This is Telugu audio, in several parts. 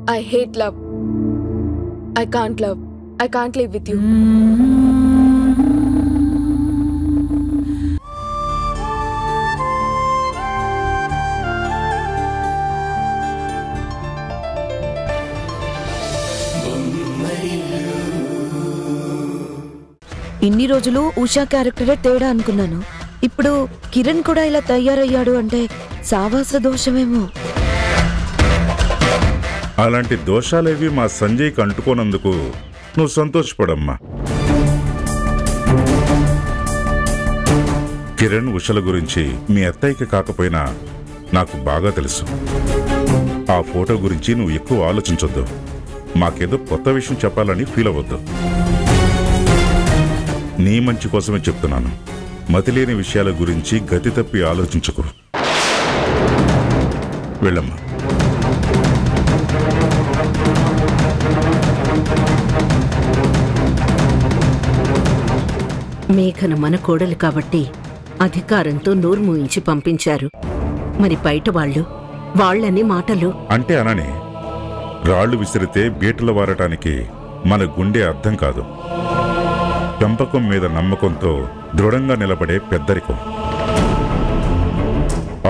I hate love. I can't love. I can't live with you. ఇన్ని రోజులు ఉషా క్యారెక్టరే తేడా అనుకున్నాను. ఇప్పుడు కిరణ్ కూడా ఇలా తయారయ్యాడు అంటే సావాస దోషమేమో. అలాంటి దోషాలేవి మా సంజయ్కి అంటుకోనందుకు నువ్వు సంతోషపడమ్మా. కిరణ్ ఉషల గురించి మీ అత్తయ్యకి కాకపోయినా నాకు బాగా తెలుసు. ఆ ఫోటో గురించి నువ్వు ఎక్కువ ఆలోచించొద్దు. మాకేదో కొత్త విషయం చెప్పాలని ఫీల్ అవ్వద్దు. నీ మంచి కోసమే చెప్తున్నాను. మతిలేని విషయాల గురించి గతి తప్పి ఆలోచించకు. వెళ్ళమ్మా. మేఘన మన కోడలు కాబట్టి అధికారంతో నోరు మూయించి పంపించారు. మరి బయట వాళ్ళని మాటలు అంటే అననే రాళ్లు విసిరితే బీటలు వారటానికి మన గుండె అర్థం కాదు. పెంపకం మీద నమ్మకంతో దృఢంగా నిలబడే పెద్దరికం.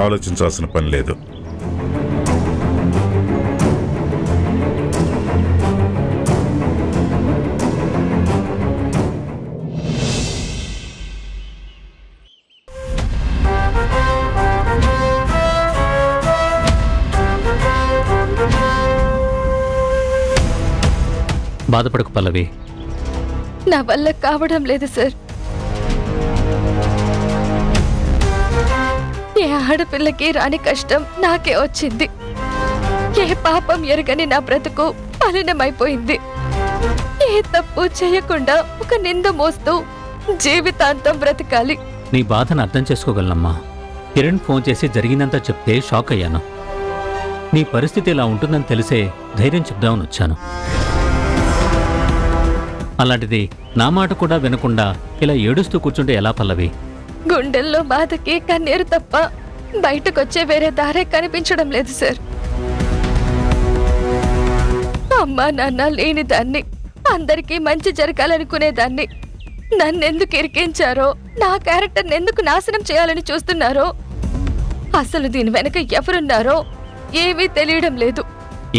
ఆలోచించాల్సిన పని లేదు. బాధపడకు పల్లవి. నా వల్ల కావడం లేదు సార్. ఏ ఆడపిల్లకి రాని కష్టం నాకే వచ్చింది. ఏ పాపం ఎరగని నా బ్రతుకు మలినమైపోయింది. ఏ తప్పు చేయకుండా ఒక నింద మోస్తూ జీవితాంతం బ్రతకాలి. నీ బాధను అర్థం చేసుకోగలనమ్మా. కిరణ్ ఫోన్ చేసి జరిగిందంతా చెప్తే షాక్ అయ్యాను. నీ పరిస్థితి ఇలా ఉంటుందని తెలిసే ధైర్యం చెప్దామని వచ్చాను. అలాంటిది నా మాట కూడా వినకుండా ఇలా ఏడుస్తూ కూర్చుంటే ఎలా పల్లవి? గుండెల్లో బాధకి కన్నీరు తప్ప బయటకొచ్చే వేరే దారే కనిపించడం లేదు సార్. అమ్మా నాన్న లేని దాన్ని, అందరికీ మంచి జరగాలనుకునేదాన్ని నన్నెందుకు ఇరికించారో, నా క్యారెక్టర్ని ఎందుకు నాశనం చేయాలని చూస్తున్నారో, అసలు దీని వెనక ఎవరున్నారో ఏమీ తెలియడం లేదు.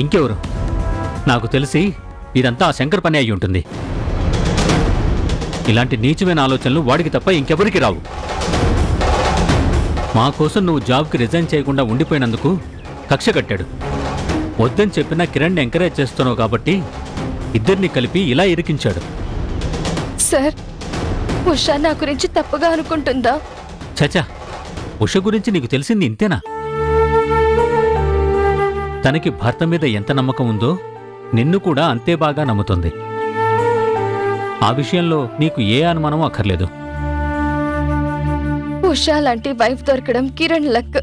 ఇంకెవరు? నాకు తెలిసి ఇదంతా ఆ శంకర్ పని అయి ఉంటుంది. ఇలాంటి నీచమైన ఆలోచనలు వాడికి తప్ప ఇంకెవరికి రావు. మా కోసం నువ్వు జాబ్కి రిజైన్ చేయకుండా ఉండిపోయినందుకు కక్ష కట్టాడు. వద్దని చెప్పినా కిరణ్ని ఎంకరేజ్ చేస్తున్నావు కాబట్టి ఇద్దరిని కలిపి ఇలా ఇరికించాడు. సార్, ఉషా నా గురించి తప్పుగా అనుకుంటుందా? చచా, ఉష గురించి నీకు తెలిసింది ఇంతేనా? తనకి భర్త మీద ఎంత నమ్మకం ఉందో నిన్ను కూడా అంతే బాగా నమ్ముతుంది. ఆ విషయంలో నీకు ఏ అనుమానం అక్కర్లేదు. ఉషా లాంటి వైఫ్ దొరకడం కిరణ్ లక్,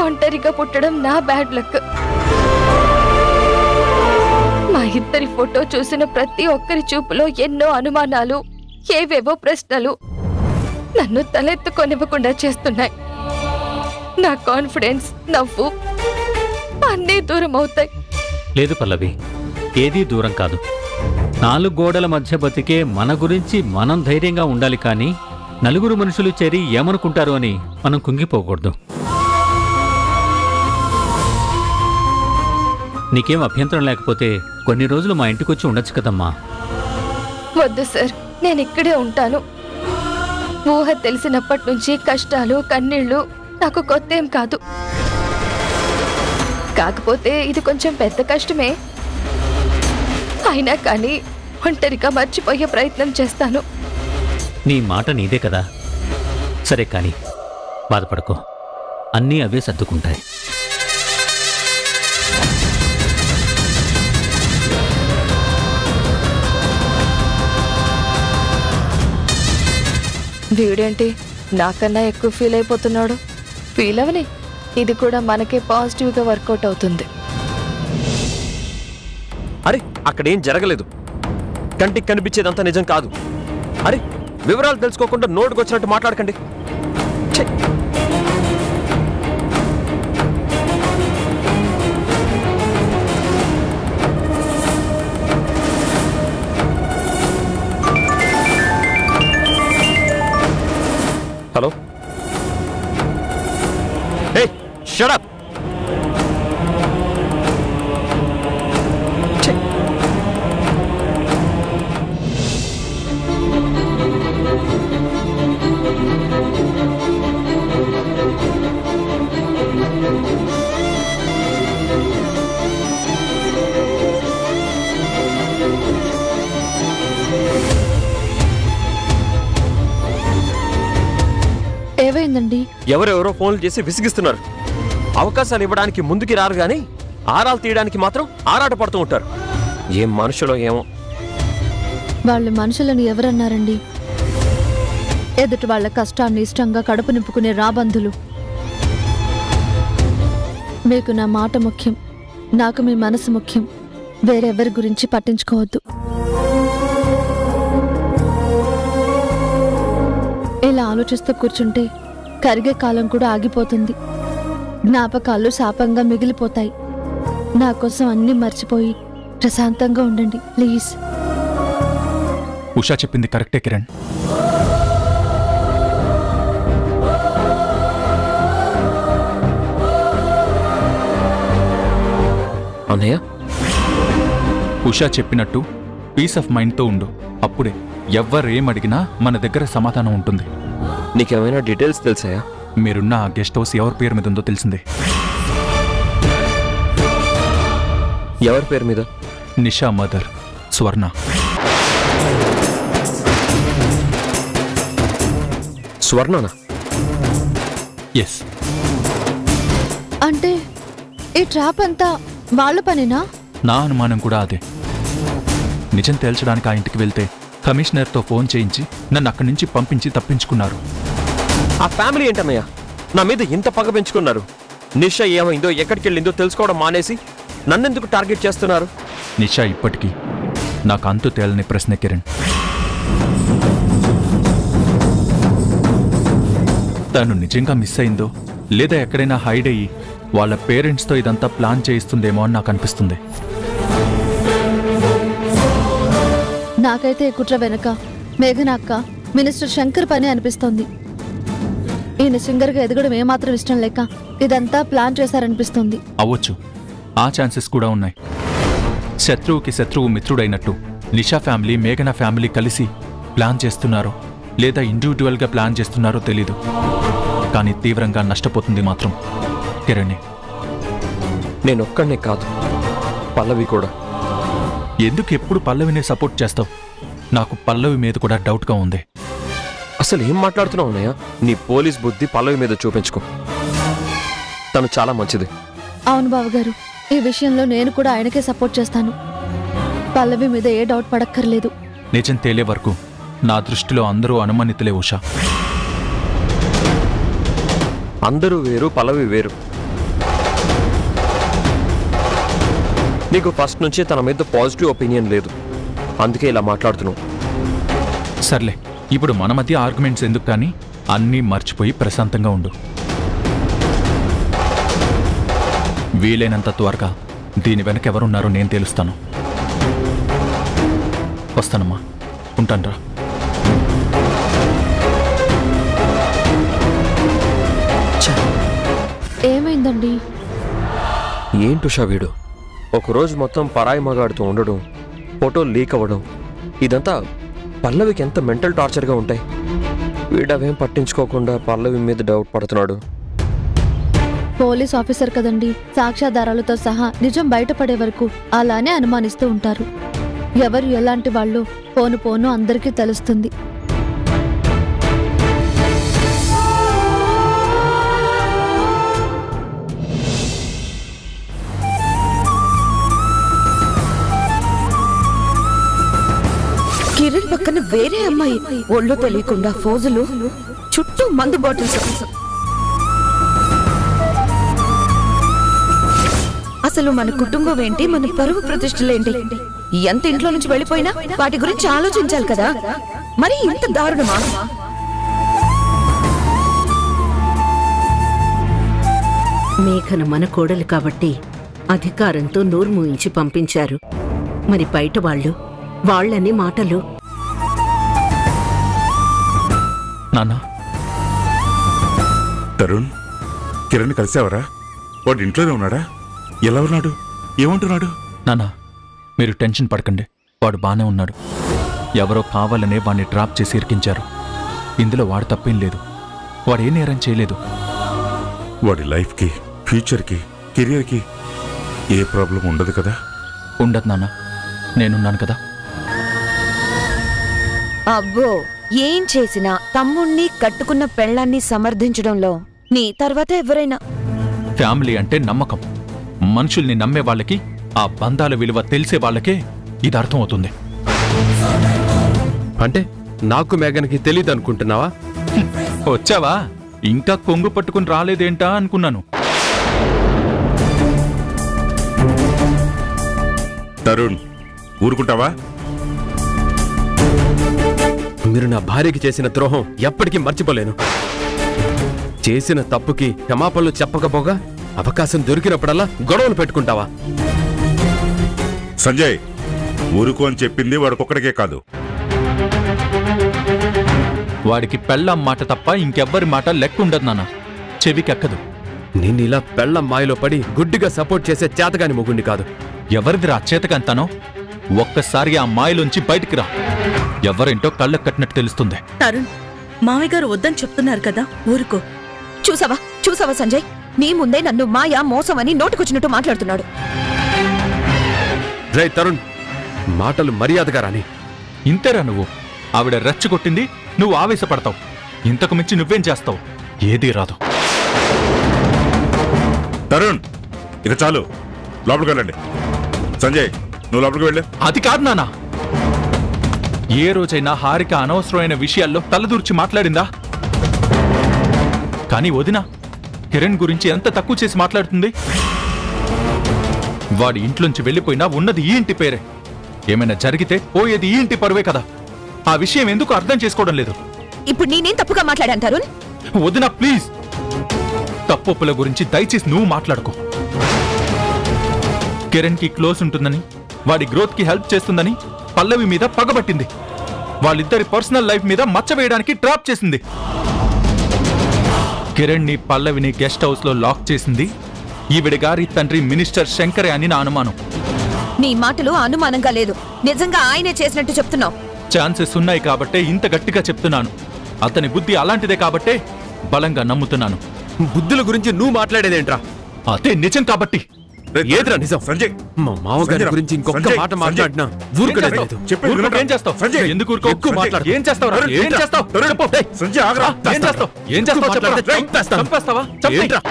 ఒంటరిగా పుట్టడం నా బ్యాడ్ లక్. మా ఇద్దరి ఫోటో చూసిన ప్రతి ఒక్కరి చూపులో ఎన్నో అనుమానాలు, ఏవేవో ప్రశ్నలు నన్ను తలెత్తుకొనివ్వకుండా చేస్తున్నాయి. నా కాన్ఫిడెన్స్, నవ్వు అన్నీ దూరం అవుతాయి. లేదు పల్లవి, ఏదీ దూరం కాదు. 4 గోడల మధ్య బతికే మన గురించి మనం ధైర్యంగా ఉండాలి కానీ నలుగురు మనుషులు చేరి ఏమనుకుంటారు అని మనం కుంగిపోకూడదు. నీకేం అభ్యంతరం లేకపోతే కొన్ని రోజులు మా ఇంటికొచ్చి ఉండొచ్చు కదమ్మా. వద్దు సార్, నేను ఇక్కడే ఉంటాను. ఊహ తెలిసినప్పటి నుంచి కష్టాలు, కన్నీళ్లు నాకు కొత్త ఏం కాదు. కాకపోతే ఇది కొంచెం పెద్ద కష్టమే. అయినా కానీ ఒంటరిగా మర్చిపోయే ప్రయత్నం చేస్తాను. నీ మాట నీదే కదా. సరే కానీ బాధపడకో, అన్నీ అవే సర్దుకుంటాయి. వీడేంటి నాకన్నా ఎక్కువ ఫీల్ అయిపోతున్నాడు? ఫీల్ అవని, ఇది కూడా మనకే పాజిటివ్గా వర్కౌట్ అవుతుంది. అరే, అక్కడేం జరగలేదు. కంటికి కనిపించేదంతా నిజం కాదు. అరే, వివరాలు తెలుసుకోకుండా నోటుకొచ్చినట్టు మాట్లాడకండి. ఏమైందండి? ఎవరెవరో ఫోన్లు చేసి విసిగిస్తున్నారు. అవకాశాలు ఇవ్వడానికి ముందుకి రారు గాని ఆరాలు తీయడానికి మాత్రం ఆరాట పడుతూ ఉంటారు. ఏం మనుషులో ఏమో. వాళ్ళు మనుషులను ఎవరన్నారండి? ఎదుటి వాళ్ళ కష్టాన్ని ఇష్టంగా కడుపు నింపుకునే రాబంధులు. మీకు నా మాట ముఖ్యం, నాకు మీ మనసు ముఖ్యం. వేరెవరి గురించి పట్టించుకోవద్దు. ఇలా ఆలోచిస్తూ కూర్చుంటే కరిగే కాలం కూడా ఆగిపోతుంది. జ్ఞాపకాలు శాపంగా మిగిలిపోతాయి. నా కోసం అన్నీ మర్చిపోయి ప్రశాంతంగా ఉండండి ప్లీజ్. ఉషా చెప్పింది కరెక్టే కిరణ్. అన్నయ్య, ఉషా చెప్పినట్టు పీస్ ఆఫ్ మైండ్తో ఉండు. అప్పుడే ఎవ్వరేమడిగినా మన దగ్గర సమాధానం ఉంటుంది. నీకేమైనా డీటెయిల్స్ తెలుసాయా? మీరున్న ఆ గెస్ట్ హౌస్ ఎవరి పేరు మీద ఉందో తెలిసిందే. ఎవరి పేరు మీద? నిషా మదర్ స్వర్ణ. స్వర్ణనా? ఎస్. అంటే ఈ ట్రాప్ అంతా వాళ్ళ పనేనా? నా అనుమానం కూడా అదే. నిజం తేల్చడానికి ఆ ఇంటికి వెళ్తే కమిషనర్తో ఫోన్ చేయించి నన్ను అక్కడి నుంచి పంపించి తప్పించుకున్నారు. ఆ ఫ్యామిలీ ఏంటన్నయ్య నా మీద ఇంత పగ పెంచుకున్నారు? నిషా ఏమైందో ఎక్కడికి వెళ్ళిందో తెలుసుకోవడం మానేసి నన్నెందుకు టార్గెట్ చేస్తున్నారు? నిషా ఇప్పటికీ నాకు అంతు తేలని ప్రశ్న కిరణ్. తను నిజంగా మిస్ అయిందో లేదా ఎక్కడైనా హైడ్ అయ్యి వాళ్ళ పేరెంట్స్తో ఇదంతా ప్లాన్ చేయిస్తుందేమో అని నాకు అనిపిస్తుంది. నాకైతే ఈ కుట్ర వెనక మేఘనా అక్క, మినిస్టర్ శంకర్ పని అనిపిస్తోంది. ఈయన సింగర్గా ఎదగడం ఏమాత్రం ఇష్టం లేక ఇదంతా ప్లాన్ చేశారనిపిస్తుంది. అవ్వచ్చు, ఆ ఛాన్సెస్ కూడా ఉన్నాయి. శత్రువుకి శత్రువు మిత్రుడైనట్టు నిషా ఫ్యామిలీ మేఘనా ఫ్యామిలీ కలిసి ప్లాన్ చేస్తున్నారో లేదా ఇండివిజువల్గా ప్లాన్ చేస్తున్నారో తెలీదు. కానీ తీవ్రంగా నష్టపోతుంది మాత్రం కిరణే. నేనొక్కడనే కాదు, పల్లవి కూడా. ఎందుకు ఎప్పుడు పల్లవినే సపోర్ట్ చేస్తావు? నాకు పల్లవి మీద కూడా డౌట్గా ఉంది. అసలు ఏం మాట్లాడుతున్నావు అన్నయ్య? నీ పోలీస్ బుద్ధి పల్లవి మీద చూపించుకో. తను చాలా మంచిది. అవును బావగారు, ఈ విషయంలో నేను కూడా ఆయనకే సపోర్ట్ చేస్తాను. పల్లవి మీద ఏ డౌట్ పడక్కర్లేదు. నిజం తేలే వరకు నా దృష్టిలో అందరూ అనుమానితులే ఉషా. అందరూ వేరు, పల్లవి వేరు. నీకు ఫస్ట్ నుంచి తన మీద పాజిటివ్ ఒపీనియన్ లేదు, అందుకే ఇలా మాట్లాడుతున్నావు. సర్లే, ఇప్పుడు మన మధ్య ఆర్గ్యుమెంట్స్ ఎందుకు కానీ అన్నీ మర్చిపోయి ప్రశాంతంగా ఉండు. వీలైనంత త్వరగా దీని వెనక ఎవరున్నారో నేను తెలుస్తాను. వస్తానమ్మా, ఉంటానరా. ఏమైందండి? ఏంటుషా వీడు ఒకరోజు మొత్తం పరాయి మగాడుతూ ఉండడం, ఫోటోలు లీక్ అవ్వడం, ఇదంతా పల్లవికి ఎంత మెంటల్ టార్చర్గా ఉంటాయి. వీడవేం పట్టించుకోకుండా పల్లవి మీద డౌట్ పడుతున్నాడు. పోలీస్ ఆఫీసర్ కదండి, సాక్ష్యాధారాలతో సహా నిజం బయటపడే వరకు అలానే అనుమానిస్తూ ఉంటారు. ఎవరు ఎలాంటి వాళ్ళు పోను పోను అందరికీ తెలుస్తుంది. కిరణ్ పక్కన వేరే అమ్మాయి, ఒళ్ళు తెలియకుండా ఫోజులు, చుట్టూ మందు బాటిల్స్. అసలు మన కుటుంబం ఏంటి, మన పరువు ప్రతిష్టలేంటి? ఎంత ఇంట్లో నుంచి వెళ్ళిపోయినా వాటి గురించి ఆలోచించాలి కదా. మరి ఇంత దారుణమా? మేఘన మన కోడలు కాబట్టి అధికారంతో నోరు మూయించి పంపించారు. మరి బయట వాళ్ళని మాటలు. నాన్న, తరుణ్, కిరణ్ కలిసావరా? వాడు ఇంట్లోనే ఉన్నాడా? ఎలా ఉన్నాడు? ఏమంటున్నాడు? నాన్న, మీరు టెన్షన్ పడకండి. వాడు బానే ఉన్నాడు. ఎవరో కావాలనే వాడిని ట్రాప్ చేసి ఇరికించారు. ఇందులో వాడు తప్పేం లేదు. వాడు ఏ నేరం చేయలేదు. వాడి లైఫ్కి, ఫ్యూచర్కి, కెరియర్కి ఏ ప్రాబ్లం ఉండదు కదా? ఉండదు నాన్న, నేనున్నాను కదా. అబ్బో, ఏం చేసినా తమ్ముణ్ణి కట్టుకున్న పెళ్ళాన్ని సమర్థించడంలో నీ తర్వాత ఎవరైనా. ఫ్యామిలీ అంటే నమ్మకం. మనుషుల్ని నమ్మే వాళ్ళకి, ఆ బంధాల విలువ తెలిసే వాళ్ళకే ఇది అర్థమవుతుంది. అంటే నాకు మేఘన్కి తెలీదు అనుకుంటున్నావా? వచ్చావా? ఇంకా కొంగు పట్టుకుని రాలేదేంటా అనుకున్నాను. తరుణ్, ఊరుకుంటావా? మీరు నా భార్యకి చేసిన ద్రోహం ఎప్పటికీ మర్చిపోలేను. చేసిన తప్పుకి క్షమాపణలు చెప్పకపోగా అవకాశం దొరికినప్పుడల్లా గొడవలు పెట్టుకుంటావా? సంజయ్, ఊరుకో అని చెప్పింది వాడికొక్కడికే కాదు. వాడికి పెళ్ళాం మాట తప్ప ఇంకెవ్వరి మాట లెక్కుండదు నాన్న. చెవికెక్కదు. నిన్ను ఇలా పెళ్ళం మాయలో పడి గుడ్డిగా సపోర్ట్ చేసే చేతగాని మొగుండి కాదు. ఎవరిదిరా చేతకంతానో? ఒక్కసారి ఆ మాయలోంచి బయటికి రా. ఎవరేంటో కళ్ళకు కట్టినట్టు తెలుస్తుంది. తరుణ్, మామయ్య గారు వద్దని చెప్తున్నారు కదా, ఊరుకో. చూసావా సంజయ్, నీ ముందే నన్ను మాయా మోసం అని నోటుకొచ్చినట్టు మాట్లాడుతున్నాడు. రే తరుణ్, మాటలు మర్యాదగా రాని. ఇంతేరా నువ్వు? ఆవిడ రెచ్చగొట్టింది, నువ్వు ఆవేశపడతావు. ఇంతకు మించి నువ్వేం చేస్తావు? ఏదీ రాదు. తరుణ్, ఇక చాలు, లోపలికి వెళ్ళండి. సంజయ్, నువ్వు లోపలికి వెళ్ళు. అది కాదు నాన్న. ఏ రోజైనా హారిక అనవసరమైన విషయాల్లో తలదూర్చి మాట్లాడిందా? కానీ వదిన కిరణ్ గురించి ఎంత తక్కువ చేసి మాట్లాడుతుంది. వాడి ఇంట్లోంచి వెళ్ళిపోయినా ఉన్నది ఈ ఇంటి పేరే. ఏమైనా జరిగితే పోయేది ఈ ఇంటి పరువే కదా. ఆ విషయం ఎందుకు అర్థం చేసుకోవడం లేదు? ఇప్పుడు నేనేం తప్పుగా మాట్లాడాను తరుణ్? వదిన ప్లీజ్, తప్పుల గురించి దయచేసి నువ్వు మాట్లాడుకో. కిరణ్ కి క్లోజ్ ఉంటుందని, వాడి గ్రోత్ కి హెల్ప్ చేస్తుందని పల్లవి మీద పగబట్టింది. వాళ్ళిద్దరి పర్సనల్ లైఫ్ మీద మచ్చ వేయడానికి ట్రాప్ చేసింది. కిరణ్ ని పల్లవిని గెస్ట్ హౌస్ లో లాక్ చేసింది ఈవిడ గారి తండ్రి మినిస్టర్ శంకరే అని నా అనుమానం. నీ మాటలు అనుమానంగా లేదు, నిజంగా ఆయనే చేసినట్టు చెప్తున్నావు. ఛాన్సెస్ ఉన్నాయి కాబట్టే ఇంత గట్టిగా చెప్తున్నాను. అతని బుద్ధి అలాంటిదే కాబట్టే బలంగా నమ్ముతున్నాను. బుద్ధుల గురించి నువ్వు మాట్లాడేదేంట్రా? అదే నిజం కాబట్టి. ఏదిరా నిజం? సంజయ్, మా మామగారి గురించి ఇంకొక మాట మాట్లాడినా ఊరుకోలేదు. ఏం చేస్తావు? సంజయ్, ఎందుకు ఊరుకో? ఎక్కువ మాట్లాడు. ఏం చేస్తావు? ఏం చేస్తావు? చెప్పు. సంజయ్, ఆగరా. ఏం చేస్తావు? ఏం చేస్తావు? చెప్పరా. చంపేస్తావా? ఏంట్రా?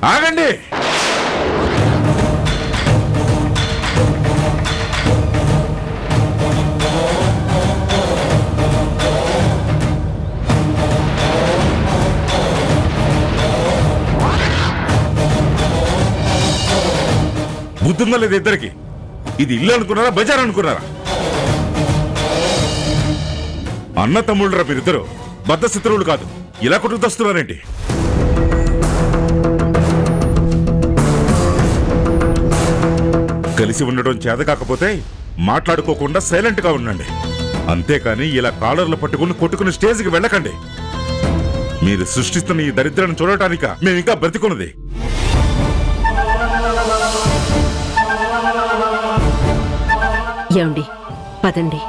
ఆగండి. బుద్ధుందా లేదు ఇద్దరికి? ఇది ఇల్లు అనుకున్నారా, బజార్ అనుకున్నారా? అన్న తమ్ముళ్ళరా మీరిద్దరు, బద్ధశత్రువులు కాదు. ఇలా కొట్టుకొస్తున్నారేంటి? కలిసి ఉండడం చేత కాకపోతే మాట్లాడుకోకుండా సైలెంట్ గా ఉండండి. అంతేకాని ఇలా కాలర్లు పట్టుకుని కొట్టుకుని స్టేజ్కి వెళ్ళకండి. మీరు సృష్టిస్తున్న ఈ దరిద్రాన్ని చూడటానిక మేము ఇంకా బ్రతికున్నది. ఏమండి, పదండి.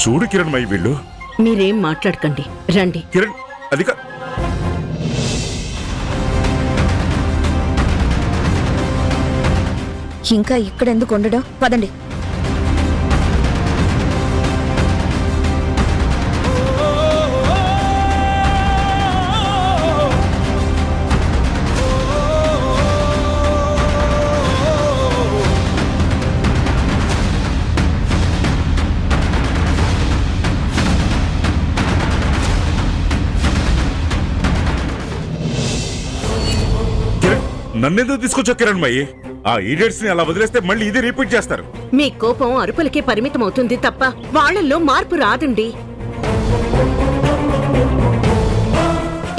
చూడు కిరణ్ మై, వీళ్ళు మీరేం మాట్లాడకండి, రండి. కిరణ్, అది ఇంకా ఇక్కడెందుకు ఉండడం? పదండి. నన్నెందుకు తీసుకొచ్చా కిరణ్ మై? ఆ ఈడియట్స్ ని అలా వదిలేస్తే మళ్ళీ ఇది రిపీట్ చేస్తారు. మీ కోపం అరుపులకే పరిమితం అవుతుంది తప్ప వాళ్ళల్లో మార్పు రాదండి.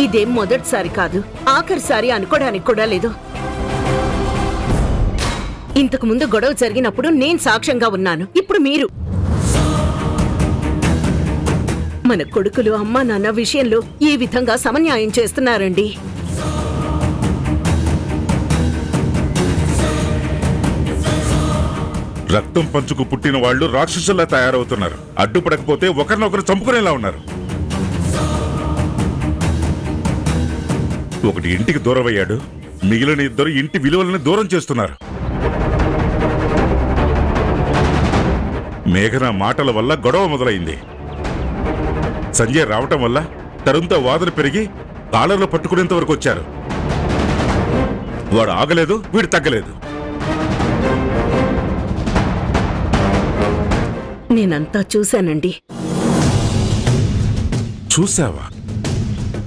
ఇదేం మొదటిసారి కాదు, ఆఖరిసారి అనుకోవడానికి కూడా లేదు. ఇంతకు ముందు గొడవ జరిగినప్పుడు నేను సాక్ష్యంగా ఉన్నాను. ఇప్పుడు మీరు మన కొడుకులు అమ్మా నాన్న విషయంలో ఈ విధంగా సమన్యాయం చేస్తున్నారండి. రక్తం పంచుకు పుట్టిన వాళ్ళు రాక్షసుల్లా తయారవుతున్నారు. అడ్డుపడకపోతే ఒకరినొకరు చంపుకునేలా ఉన్నారు. ఒకటి ఇంటికి దూరం అయ్యాడు, మిగిలిన ఇద్దరు ఇంటి విలువలను దూరం చేస్తున్నారు. మేఘన మాటల వల్ల గొడవ మొదలైంది. సంజయ్ రావటం వల్ల తరుణ్తో వాదన పెరిగి కాలర్లో పట్టుకునేంత వరకు వచ్చారు. వాడు ఆగలేదు, వీడు తగ్గలేదు. నేనంతా చూశానండి. చూసావా?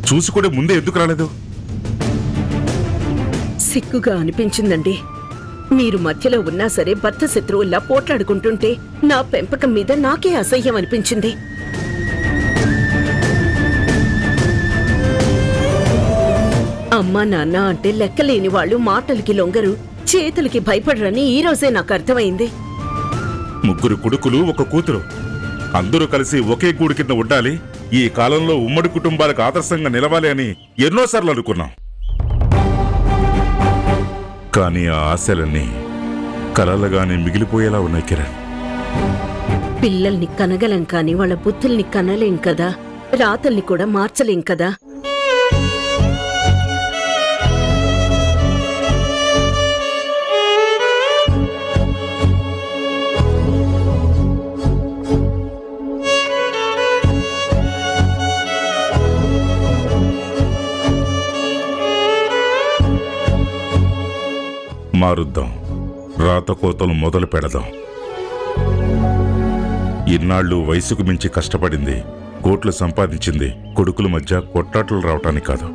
చూసి కూడా ముందే ఎందుకు రాలేదు? సిగ్గుగా అనిపించిందండి. మీరు మధ్యలో ఉన్నా సరే భర్త శత్రువుల్లా పోట్లాడుకుంటుంటే నా పెంపకం మీద నాకే అసహ్యం అనిపించింది. అమ్మా నాన్న అంటే లెక్కలేని వాళ్ళు మాటలకి లొంగరు, చేతులకి భయపడరని ఈ రోజే నాకు అర్థమైంది. ముగ్గురు కొడుకులు, ఒక కూతురు, అందరూ కలిసి ఒకే గూడు కింద ఉండాలి, ఈ కాలంలో ఉమ్మడి కుటుంబాలకు ఆదర్శంగా నిలవాలి అని ఎన్నోసార్లు అనుకున్నాం. కానీ ఆ ఆశలన్నీ కలలుగానే మిగిలిపోయేలా ఉన్నాయి కిరణ్. పిల్లల్ని కనగలం కాని వాళ్ళ బుద్ధుల్ని కనలేం కదా, రాతల్ని కూడా మార్చలేం కదా. మారుద్దాం, రాతకోతలు మొదలు పెడదాం. ఇన్నాళ్ళు వయసుకు మించి కష్టపడింది, కోట్లు సంపాదించింది కొడుకుల మధ్య కొట్టాటలు రావటానికి కాదు.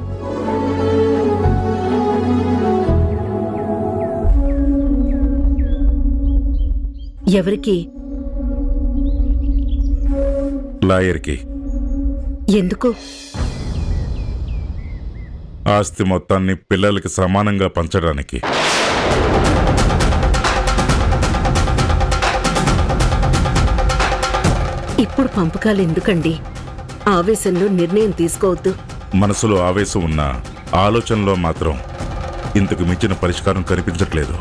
ఎవరికి? లాయర్కి. ఎందుకు? ఆస్తి మొత్తాన్ని పిల్లలకి సమానంగా పంచడానికి. ఇప్పుడు పంపకాలు ఎందుకండి? ఆవేశంలో నిర్ణయం తీసుకోవద్దు. మనసులో ఆవేశం ఉన్న ఆలోచనలో మాత్రం ఇంతకు మించిన పరిష్కారం కనిపించట్లేదు.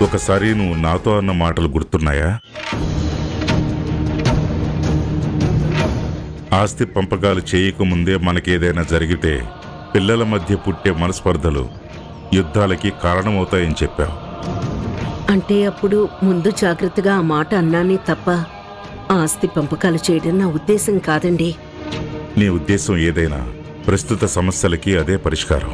ఒకసారి నువ్వు నాతో అన్న మాటలు గుర్తున్నాయా? ఆస్తి పంపకాలు చేయకముందే మనకేదైనా జరిగితే పిల్లల మధ్య పుట్టే మనస్పర్ధలు యుద్ధాలకి కారణమవుతాయని చెప్పావు. అంటే అప్పుడు ముందు జాగ్రత్తగా ఆ మాట అన్నానే తప్ప ఆస్తి పంపకాలు చేయడం నా ఉద్దేశం కాదండి. నీ ఉద్దేశం ఏదైనా ప్రస్తుత సమస్యలకి అదే పరిష్కారం.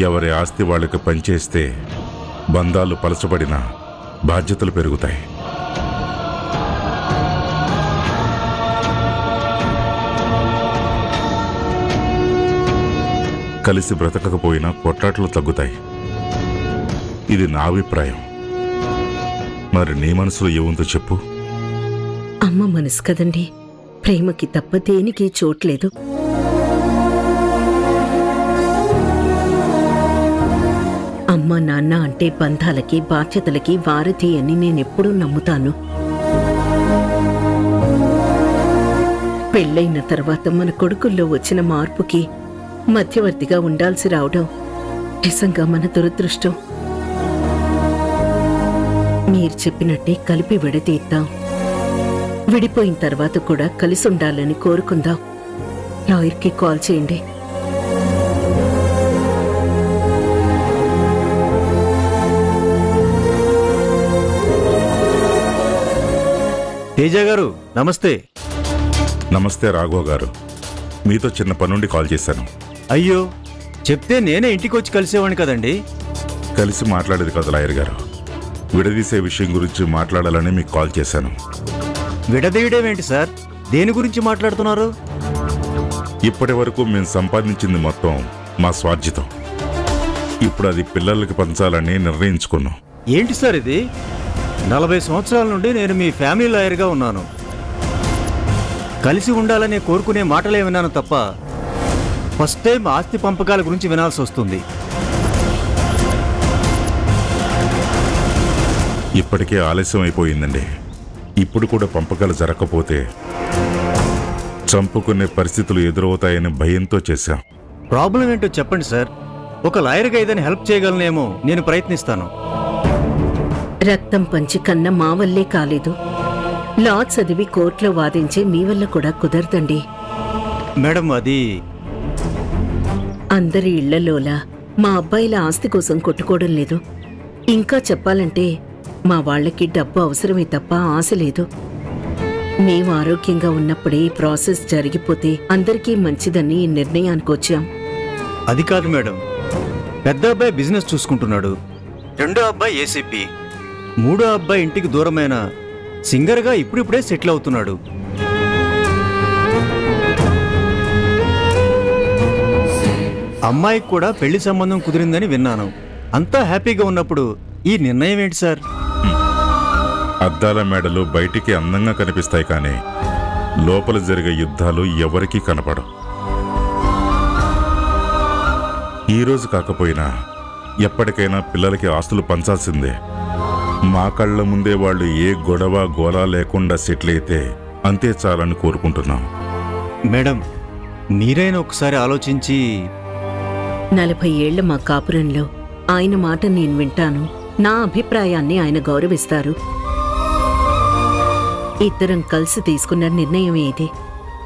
ఎవరి ఆస్తి వాళ్ళకి పనిచేస్తే బంధాలు పలచబడినా బాధ్యతలు పెరుగుతాయి. కలిసి బ్రతకకపోయినా కొట్లాటలు తగ్గుతాయి. ఇది నా అభిప్రాయం. మరి నీ మనసులో ఏముందో చెప్పు. అమ్మ మనసు కదండి, ప్రేమకి తప్ప దేనికి చోట్లేదు. అమ్మ నాన్న అంటే బంధాలకి బాధ్యతలకి వారధి అని నేనెప్పుడూ నమ్ముతాను. పెళ్ళైన తర్వాత మన కొడుకుల్లో వచ్చిన మార్పుకి మధ్యవర్తిగా ఉండాల్సి రావడం నిజంగా మన దురదృష్టం. మీరు చెప్పినట్టే కలిపి విడదీద్దాం. విడిపోయిన తర్వాత కూడా కలిసి ఉండాలని కోరుకుందాం. లాయర్కి కాల్ చేయండి. తేజ గారు నమస్తే. నమస్తే రాఘవ గారు, మీతో చిన్న పనుండి కాల్ చేశాను. అయ్యో, చెప్తే నేనే ఇంటికి వచ్చి కలిసేవాడిని కదండి. కలిసి మాట్లాడేది కదా లాయర్ గారు, విడదీసే విషయం గురించి మాట్లాడాలని మీకు కాల్ చేశాను. విడదీయడమేంటి సార్? దేని గురించి మాట్లాడుతున్నారు? ఇప్పటి వరకు మేము సంపాదించింది మొత్తం మా స్వార్జితం. ఇప్పుడు అది పిల్లలకి పంచాలని నిర్ణయించుకున్నాం. ఏంటి సార్ ఇది? 40 సంవత్సరాల నుండి నేను మీ ఫ్యామిలీ లాయర్గా ఉన్నాను. కలిసి ఉండాలని కోరుకునే మాటలే విన్నాను తప్ప ఫస్ట్ టైం ఆస్తి పంపకాల గురించి వినాల్సి వస్తుంది. ఇప్పటికే ఆలస్యం అయిపోయిందండి. ఇప్పుడు కూడా పంపకాలు జరగకపోతే చంపుకునే పరిస్థితులు ఎదురవుతాయని భయంతో చేశాం. ప్రాబ్లం ఏంటో చెప్పండి సార్. ఒక లాయర్గా ఏదైనా హెల్ప్ చేయగలనేమో నేను ప్రయత్నిస్తాను. రక్తం పంచి కన్న మా వల్లే కాలేదు. లా చదివి కోర్టులో వాదించే మీ వల్ల కూడా కుదరదండి. మేడం, అది అందరి ఇళ్లలోలా మా అబ్బాయిల ఆస్తి కోసం కొట్టుకోవడం లేదు. ఇంకా చెప్పాలంటే మా వాళ్ళకి డబ్బు అవసరమే తప్ప ఆశ లేదు. మేము ఆరోగ్యంగా ఉన్నప్పుడే ఈ ప్రాసెస్ జరిగిపోతే అందరికీ మంచిదని ఈ నిర్ణయానికి వచ్చాం. అది కాదు మేడం. పెద్ద అబ్బాయి బిజినెస్ చూసుకుంటున్నాడు, రెండో అబ్బాయి ఏసీపీ, మూడో అబ్బాయి ఇంటికి దూరమైన సింగర్గా ఇప్పుడిప్పుడే సెటిల్ అవుతున్నాడు. అమ్మాయికి కూడా పెళ్లి సంబంధం కుదిరిందని విన్నాను. అంతా హ్యాపీగా ఉన్నప్పుడు ఈ నిర్ణయం ఏంటి సార్? అద్దాల మేడలు బయటికి అందంగా కనిపిస్తాయి, కానీ లోపల జరిగే యుద్ధాలు ఎవరికీ కనపడవు. ఈరోజు కాకపోయినా ఎప్పటికైనా పిల్లలకి ఆస్తులు పంచాల్సిందే. మా కళ్ళ ముందే వాళ్ళు ఏ గొడవ గోలా లేకుండా సెటిల్ అయితే అంతే చాలని కోరుకుంటున్నాం. మేడం, మీరైనా ఒకసారి ఆలోచించి 40 ఏళ్ల మా కాపురంలో ఆయన మాట నేను వింటాను. నా అభిప్రాయాన్ని ఆయన గౌరవిస్తారు. ఇద్దరం కలిసి తీసుకున్న నిర్ణయం ఇది.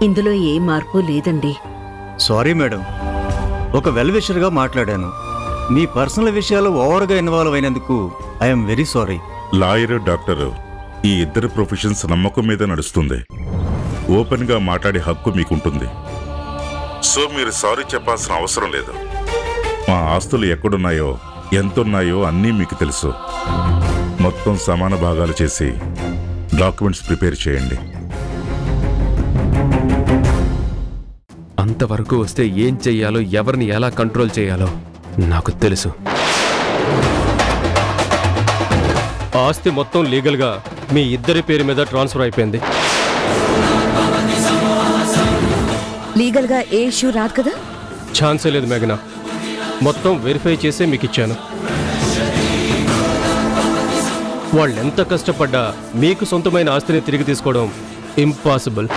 ఇందులో ఏ మార్పు లేదండి. సారీ మేడం, ఒక వెల్ విషర్గా మాట్లాడాను. మీ పర్సనల్ విషయాలు ఓవర్గా ఇన్వాల్వ్ అయినందుకు I'm very sorry. Lawyer, doctor ఈ ఇద్దరు ప్రొఫెషన్స్ నమ్మకం మీద నడుస్తుంది. ఓపెన్గా మాట్లాడే హక్కు మీకుంటుంది. సో మీరు సారీ చెప్పాల్సిన అవసరం లేదు. మా ఆస్తులు ఎక్కడున్నాయో ఎంతున్నాయో అన్నీ మీకు తెలుసు. మొత్తం సమాన భాగాలు చేసి డాక్యుమెంట్స్ ప్రిపేర్ చేయండి. అంతవరకు వస్తే ఏం చెయ్యాలో, ఎవరిని ఎలా కంట్రోల్ చేయాలో నాకు తెలుసు. ఆస్తి మొత్తం లీగల్గా మీ ఇద్దరి పేరు మీద ట్రాన్స్ఫర్ అయిపోయింది. లీగల్ గా ఏ ఇష్యూ రాదు కదా? ఛాన్సే లేదు మేఘనా. మొత్తం వెరిఫై చేసే మీకు ఇచ్చాను. వాళ్ళెంత కష్టపడ్డా మీకు సొంతమైన ఆస్తిని తిరిగి తీసుకోవడం ఇంపాసిబుల్.